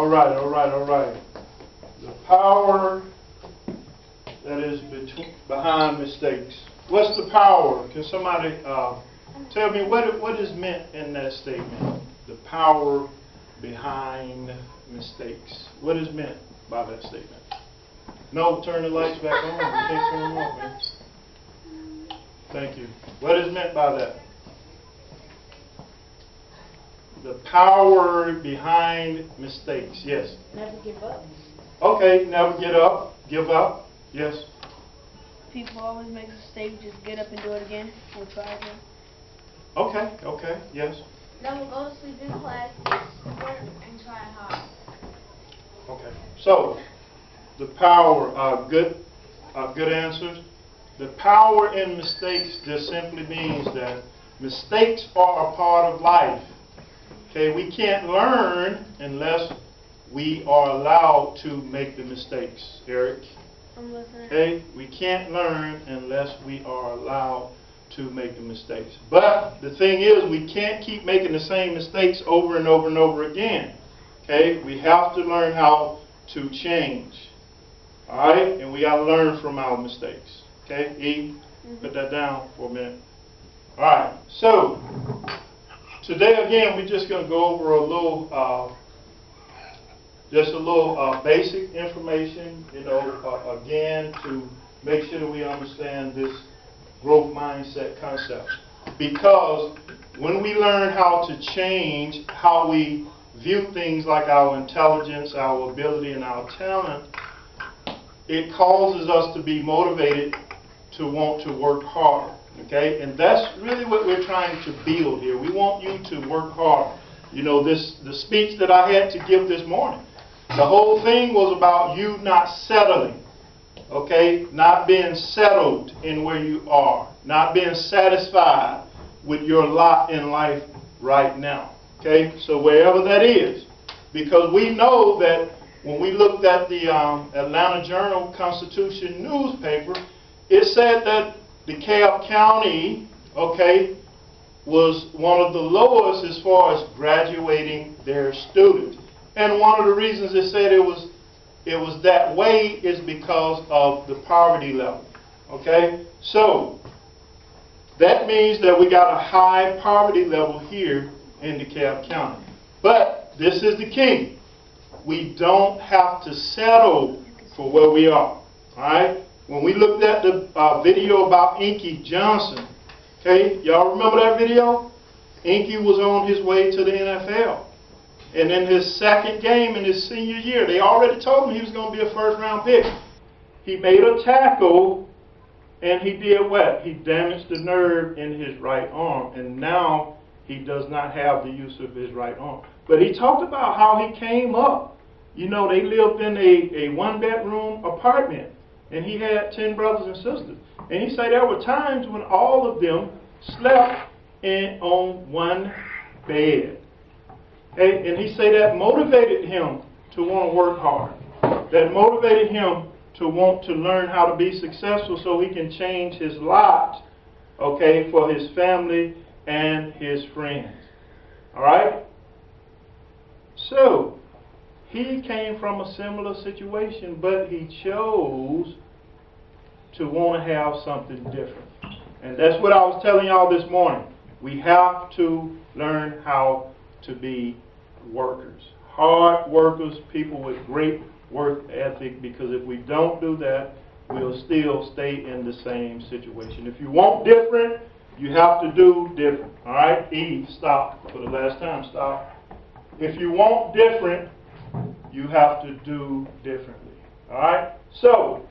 All right, all right, all right. The power that is behind mistakes. What's the power? Can somebody tell me what is meant in that statement? The power behind mistakes. What is meant by that statement? No, turn the lights back on. You can't turn them off, man. Thank you. What is meant by that? The power behind mistakes. Yes. Never give up. Okay, never give up. Yes. People always make mistakes, just get up and do it again, or try again. Okay, yes. Never go to sleep in class, work, and try hard. Okay. So, the power, good answers. The power in mistakes just simply means that mistakes are a part of life. Okay, we can't learn unless we are allowed to make the mistakes. Eric? I'm listening. Okay, we can't learn unless we are allowed to make the mistakes. But the thing is, we can't keep making the same mistakes over and over and over again. Okay, we have to learn how to change. All right, and we got to learn from our mistakes. Okay, E, put that down for a minute. All right, so today again, we're just going to go over a little, basic information, again, to make sure that we understand this growth mindset concept. Because when we learn how to change how we view things like our intelligence, our ability, and our talent, it causes us to be motivated to want to work harder. Okay? And that's really what we're trying to build here. We want you to work hard. You know, the speech that I had to give this morning, the whole thing was about you not settling. Okay? Not being settled in where you are. Not being satisfied with your lot in life right now. Okay? So wherever that is. Because we know that when we looked at the Atlanta Journal-Constitution newspaper, it said that DeKalb County, okay, was one of the lowest as far as graduating their students. And one of the reasons they said it was that way is because of the poverty level. Okay? So, that means that we got a high poverty level here in DeKalb County. But this is the key. We don't have to settle for where we are. Alright? When we looked at the video about Inky Johnson, okay, y'all remember that video? Inky was on his way to the NFL. And in his second game in his senior year, they already told him he was going to be a first-round pick. He made a tackle, and he did what? He damaged the nerve in his right arm, and now he does not have the use of his right arm. But he talked about how he came up. You know, they lived in a one-bedroom apartment, and he had 10 brothers and sisters. And he said there were times when all of them slept on one bed. And he said that motivated him to want to work hard. That motivated him to want to learn how to be successful so he can change his lot, okay, for his family and his friends. All right? So, he came from a similar situation, but he chose to want to have something different. And that's what I was telling y'all this morning. We have to learn how to be workers. Hard workers, people with great work ethic, because if we don't do that, we'll still stay in the same situation. If you want different, you have to do different. All right? Eve, stop. For the last time, stop. If you want different, you have to do differently. All right? So,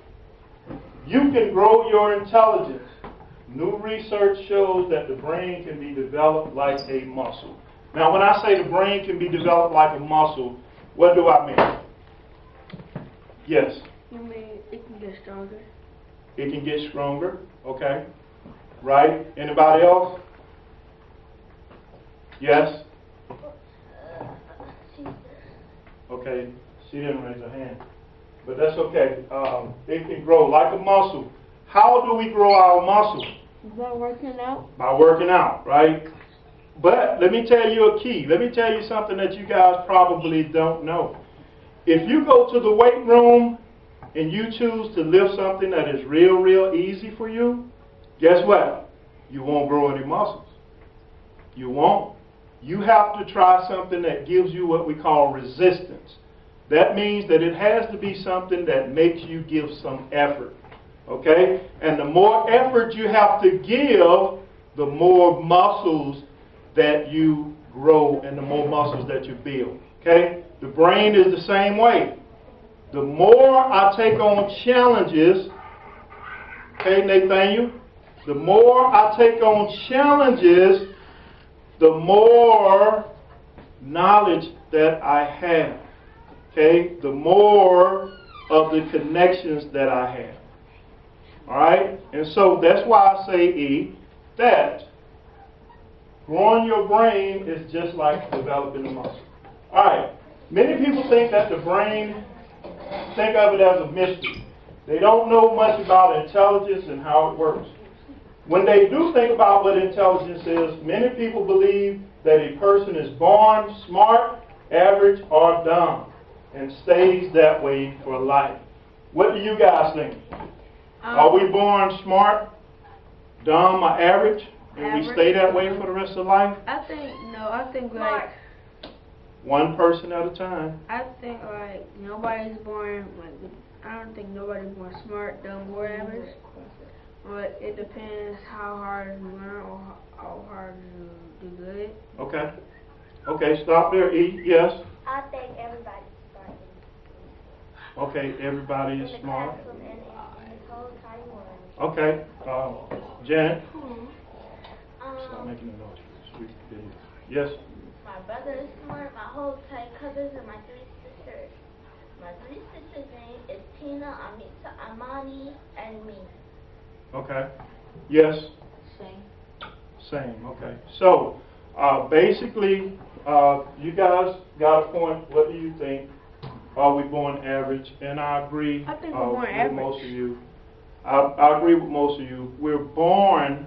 you can grow your intelligence. New research shows that the brain can be developed like a muscle. Now, when I say the brain can be developed like a muscle, what do I mean? Yes? You mean it can get stronger? It can get stronger, okay. Right? Anybody else? Yes? Okay, she didn't raise her hand. But that's okay. It can grow like a muscle. How do we grow our muscle? By working out? By working out, right? But let me tell you a key. Let me tell you something that you guys probably don't know. If you go to the weight room and you choose to lift something that is real easy for you, guess what? You won't grow any muscles. You won't. You have to try something that gives you what we call resistance. That means that it has to be something that makes you give some effort. Okay? And the more effort you have to give, the more muscles that you grow and the more muscles that you build. Okay? The brain is the same way. The more I take on challenges, okay, Nathaniel, the more I take on challenges, the more knowledge that I have. Okay? The more of the connections that I have. Alright? And so that's why I say, E, that growing your brain is just like developing a muscle. Alright. Many people think that the brain, think of it as a mystery. They don't know much about intelligence and how it works. When they do think about what intelligence is, many people believe that a person is born smart, average, or dumb, and stays that way for life. What do you guys think? Are we born smart, dumb, or average, and we stay that way for the rest of life? I think like one person at a time. I think like nobody's born like I don't think nobody's born smart, dumb, or average. But it depends how hard you learn or how hard you do good. Okay. Okay, stop there, E. Yes. I think everybody's smart. Okay, everybody is smart. In the whole entire world. Okay. Janet. Stop Um, making a noise. Sweet video. Yes. my brother is smart, my whole entire cousins, and my three sisters. My three sisters' name is Tina, Amita, Amani, and me. Okay. Yes. Same. Okay. So, basically, you guys got a point. What do you think? Are we born average? And I agree. I think we're born with average. most of you. I agree with most of you. We're born.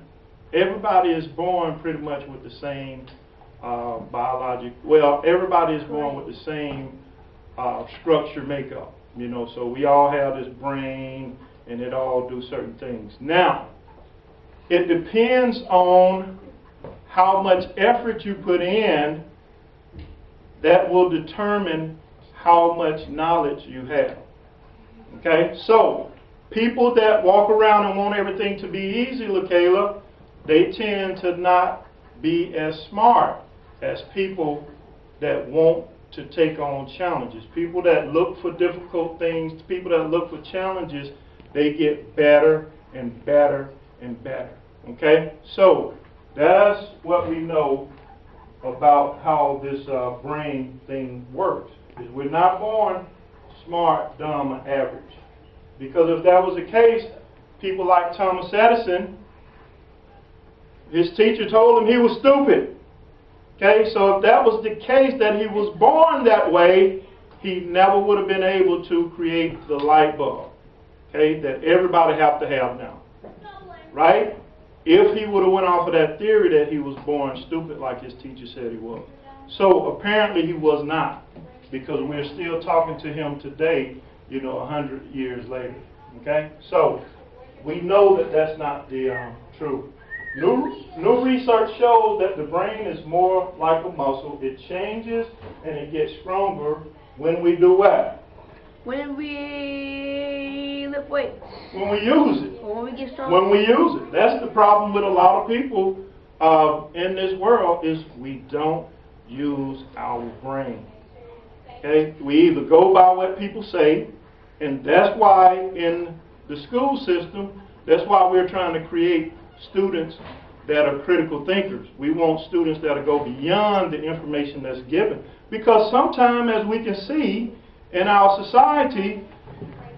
Everybody is born pretty much with the same biologic. Well, everybody is born with the same structure makeup. You know, so we all have this brain, and it all do certain things. Now, it depends on how much effort you put in. That will determine how much knowledge you have. Okay, so people that walk around and want everything to be easy, LaKayla, they tend to not be as smart as people that want to take on challenges. People that look for difficult things, people that look for challenges, they get better and better and better. Okay, so that's what we know about how this brain thing works. Is we're not born smart, dumb, or average. Because if that was the case, people like Thomas Edison, his teacher told him he was stupid. Okay, so if that was the case, that he was born that way, he never would have been able to create the light bulb, okay, that everybody have to have now. Right? If he would have went off of that theory that he was born stupid like his teacher said he was. So apparently he was not, because we're still talking to him today, you know, 100 years later. Okay? So we know that that's not the truth. New research shows that the brain is more like a muscle. It changes and it gets stronger when we do what? When we lift weights. When we use it. Or when we get stronger. When we use it. That's the problem with a lot of people in this world, is we don't use our brain. Okay? We either go by what people say, and that's why in the school system, that's why we're trying to create students that are critical thinkers. We want students that go beyond the information that's given. Because sometimes, as we can see in our society,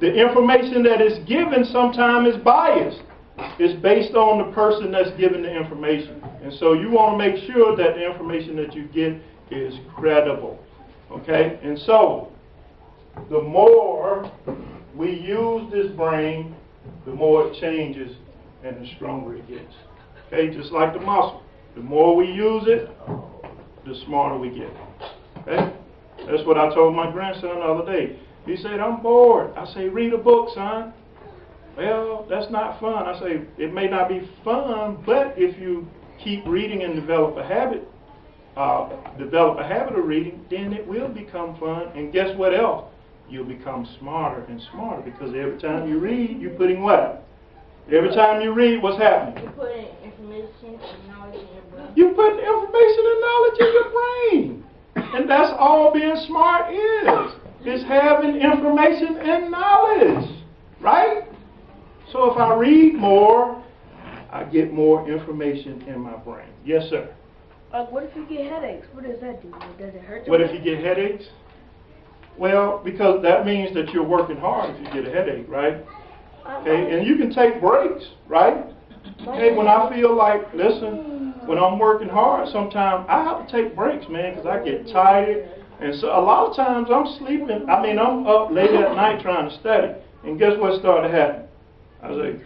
the information that is given sometimes is biased. It's based on the person that's giving the information. And so you want to make sure that the information that you get is credible. Okay? And so, the more we use this brain, the more it changes and the stronger it gets. Okay? Just like the muscle. The more we use it, the smarter we get. Okay? That's what I told my grandson the other day. He said, I'm bored. I say, read a book, son. Well, that's not fun. I say, it may not be fun, but if you keep reading and develop a habit of reading, then it will become fun. And guess what else? You'll become smarter and smarter, because every time you read, you're putting what? Every time you read, what's happening? You're putting information and knowledge in your brain. You're putting information and knowledge in your brain. And that's all being smart is. It's having information and knowledge. Right? So if I read more, I get more information in my brain. Yes, sir. Like, what if you get headaches? What does that do? Does it hurt you? What if you get headaches? Well, because that means that you're working hard if you get a headache, right? Okay, and you can take breaks, right? Hey, when I feel like, listen, when I'm working hard, sometimes I have to take breaks, man, because I get tired. And so a lot of times I'm sleeping. I mean, I'm up late at night trying to study. And guess what started to happen? I was like,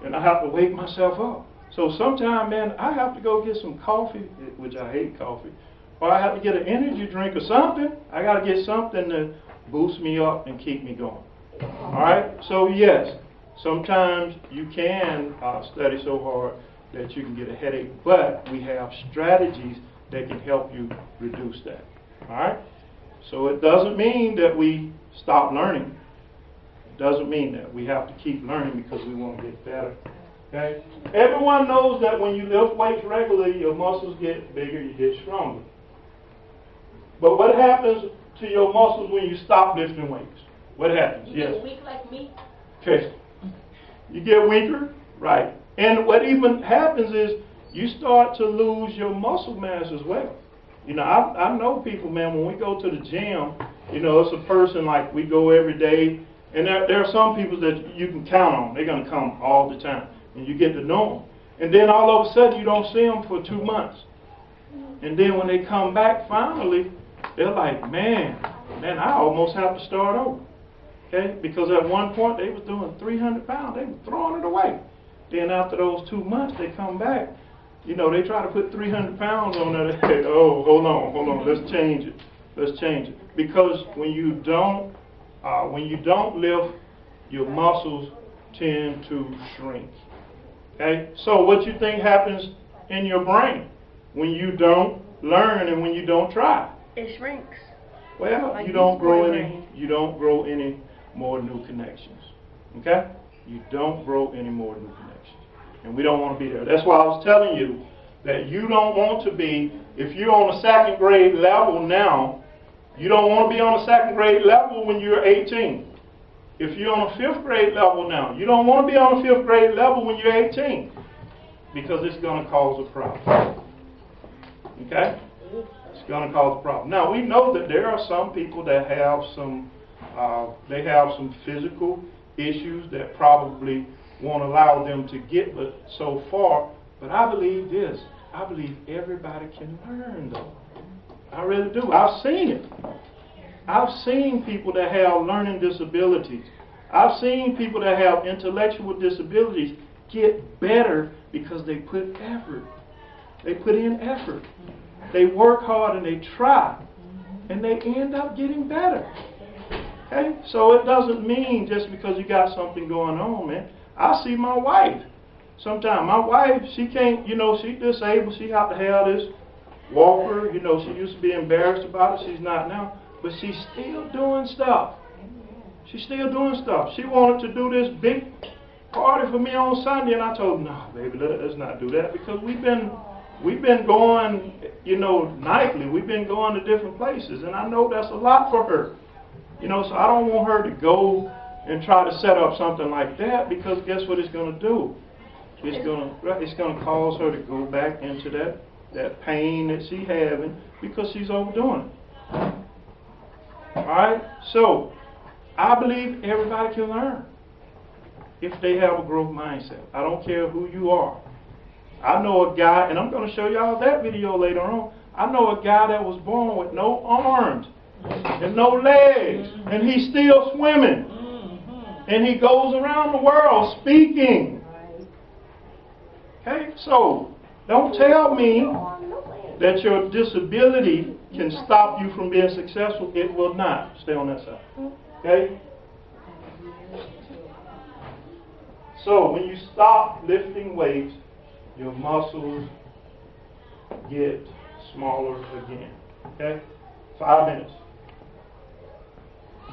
and I have to wake myself up. So sometimes, man, I have to go get some coffee, which I hate coffee, or I have to get an energy drink or something. I got to get something to boost me up and keep me going. All right? So, yes, sometimes you can study so hard that you can get a headache, but we have strategies that can help you reduce that. All right? So it doesn't mean that we stop learning. It doesn't mean that. We have to keep learning because we want to get better. Okay? Everyone knows that when you lift weights regularly, your muscles get bigger, you get stronger. But what happens to your muscles when you stop lifting weights? What happens? You Yes. get weak like me. Okay. You get weaker? Right. And what even happens is you start to lose your muscle mass as well. You know, I know people, man, when we go to the gym, you know, it's a person like we go every day, and there are some people that you can count on. They're going to come all the time, and you get to know them. And then all of a sudden, you don't see them for 2 months. And then when they come back finally, they're like, man, I almost have to start over. Okay? Because at one point, they were doing 300 pounds. They were throwing it away. Then after those 2 months, they come back. You know, they try to put 300 pounds on it. Oh, hold on, let's change it. Because when you don't lift, your muscles tend to shrink. Okay? So what you think happens in your brain when you don't learn and when you don't try? It shrinks. Well, Like you don't grow this any. brain. You don't grow any more new connections. Okay? You don't grow any more new connections. And we don't want to be there. That's why I was telling you that you don't want to be, if you're on a second grade level now, you don't want to be on a second grade level when you're 18. If you're on a 5th grade level now, you don't want to be on a 5th grade level when you're 18, because it's going to cause a problem. Okay? It's going to cause a problem. Now, we know that there are some people that have some physical issues that probably won't allow them to get so far. But I believe this. I believe everybody can learn, though. I really do. I've seen it. I've seen people that have learning disabilities. I've seen people that have intellectual disabilities get better because they put effort. They put in effort. They work hard and they try. And they end up getting better. Okay? So it doesn't mean just because you got something going on, man. I see my wife. Sometimes my wife, she can't, you know, she's disabled. She have to have this walker. You know, she used to be embarrassed about it. She's not now. But she's still doing stuff. She's still doing stuff. She wanted to do this big party for me on Sunday, and I told her, no, baby, let's not do that, because we've been going, you know, nightly. We've been going to different places, and I know that's a lot for her. You know, so I don't want her to go and try to set up something like that, because guess what it's going to do? It's going to cause her to go back into that pain that she's having because she's overdoing it. All right? So, I believe everybody can learn if they have a growth mindset. I don't care who you are. I know a guy, and I'm going to show y'all that video later on. I know a guy that was born with no arms and no legs, and he's still swimming. And he goes around the world speaking. Okay, so don't tell me that your disability can stop you from being successful, it will not. Stay on that side. Okay? So when you stop lifting weights, your muscles get smaller again. Okay? 5 minutes.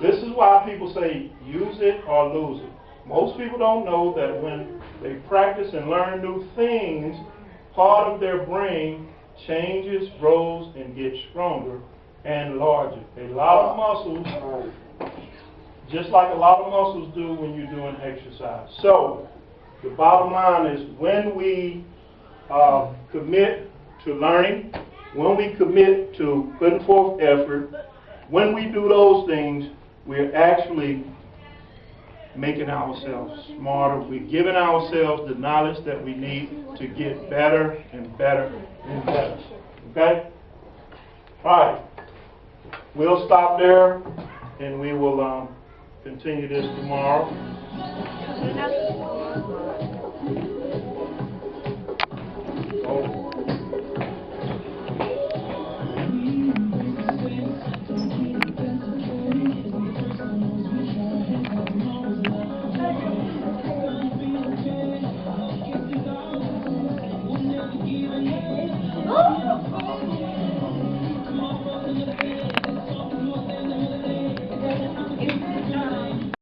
This is why people say use it or lose it. Most people don't know that when they practice and learn new things, part of their brain changes, grows, and gets stronger and larger. A lot of muscles, just like a lot of muscles do when you're doing exercise. So, the bottom line is when we commit to learning, when we commit to putting forth effort, when we do those things, we're actually making ourselves smarter. We're giving ourselves the knowledge that we need to get better and better and better. Okay? All right. We'll stop there and we will continue this tomorrow.